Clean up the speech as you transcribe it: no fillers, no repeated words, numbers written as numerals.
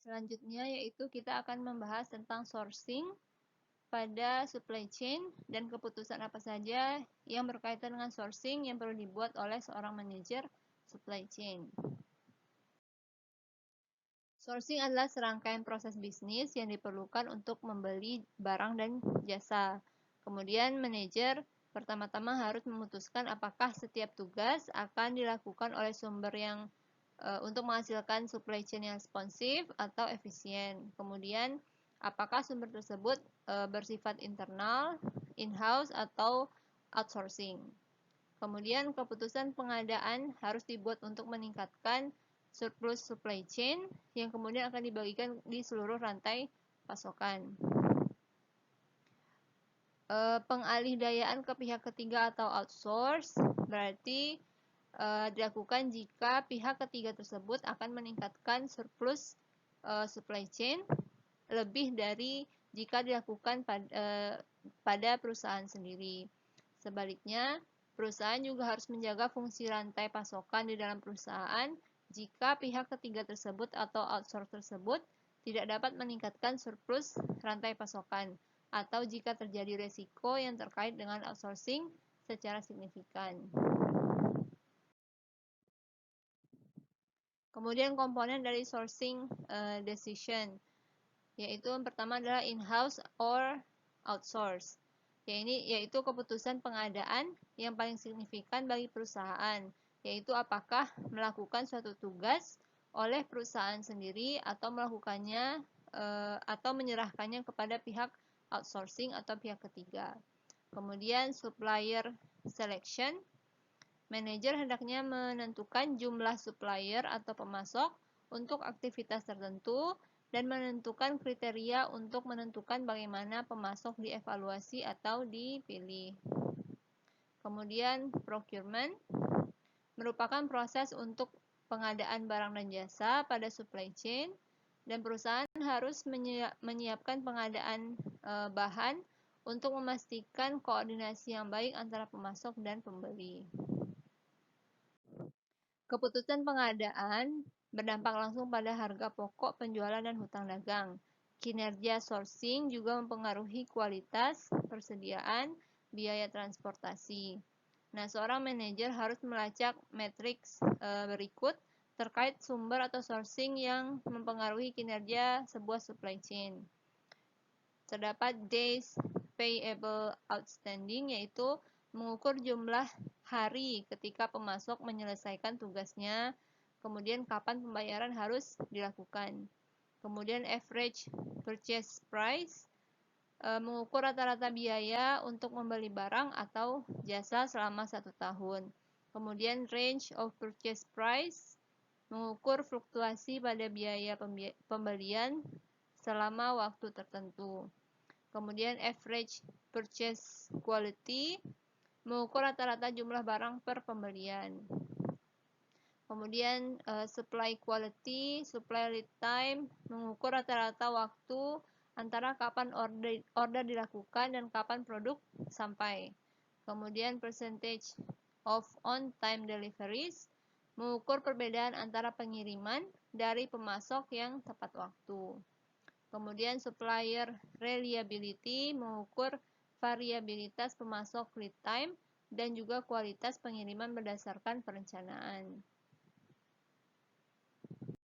Selanjutnya yaitu kita akan membahas tentang sourcing pada supply chain dan keputusan apa saja yang berkaitan dengan sourcing yang perlu dibuat oleh seorang manajer supply chain. Sourcing adalah serangkaian proses bisnis yang diperlukan untuk membeli barang dan jasa. Kemudian manajer pertama-tama harus memutuskan apakah setiap tugas akan dilakukan oleh sumber yang untuk menghasilkan supply chain yang responsif atau efisien. Kemudian apakah sumber tersebut bersifat internal, in-house atau outsourcing. Kemudian keputusan pengadaan harus dibuat untuk meningkatkan surplus supply chain yang kemudian akan dibagikan di seluruh rantai pasokan. Pengalih-dayaan ke pihak ketiga atau outsource berarti dilakukan jika pihak ketiga tersebut akan meningkatkan surplus supply chain lebih dari jika dilakukan pada perusahaan sendiri. Sebaliknya, perusahaan juga harus menjaga fungsi rantai pasokan di dalam perusahaan jika pihak ketiga tersebut atau outsource tersebut tidak dapat meningkatkan surplus rantai pasokan atau jika terjadi resiko yang terkait dengan outsourcing secara signifikan. Kemudian komponen dari sourcing decision, yaitu yang pertama adalah in-house or outsource. Yaitu keputusan pengadaan yang paling signifikan bagi perusahaan, yaitu apakah melakukan suatu tugas oleh perusahaan sendiri atau melakukannya atau menyerahkannya kepada pihak outsourcing atau pihak ketiga. Kemudian supplier selection, manajer hendaknya menentukan jumlah supplier atau pemasok untuk aktivitas tertentu dan menentukan kriteria untuk menentukan bagaimana pemasok dievaluasi atau dipilih. Kemudian procurement merupakan proses untuk pengadaan barang dan jasa pada supply chain dan perusahaan harus menyiapkan pengadaan bahan untuk memastikan koordinasi yang baik antara pemasok dan pembeli. Keputusan pengadaan berdampak langsung pada harga pokok penjualan dan hutang dagang. Kinerja sourcing juga mempengaruhi kualitas, persediaan, biaya transportasi. Nah, seorang manajer harus melacak matriks berikut terkait sumber atau sourcing yang mempengaruhi kinerja sebuah supply chain. Terdapat days payable outstanding, yaitu mengukur jumlah hari ketika pemasok menyelesaikan tugasnya, kemudian kapan pembayaran harus dilakukan. Kemudian average purchase price, mengukur rata-rata biaya untuk membeli barang atau jasa selama 1 tahun. Kemudian range of purchase price, mengukur fluktuasi pada biaya pembelian selama waktu tertentu. Kemudian average purchase quality, mengukur rata-rata jumlah barang per pembelian. Kemudian supply quality, supply lead time, mengukur rata-rata waktu antara kapan order dilakukan dan kapan produk sampai. Kemudian percentage of on-time deliveries, mengukur perbedaan antara pengiriman dari pemasok yang tepat waktu. Kemudian supplier reliability, mengukur variabilitas pemasok lead time dan juga kualitas pengiriman berdasarkan perencanaan.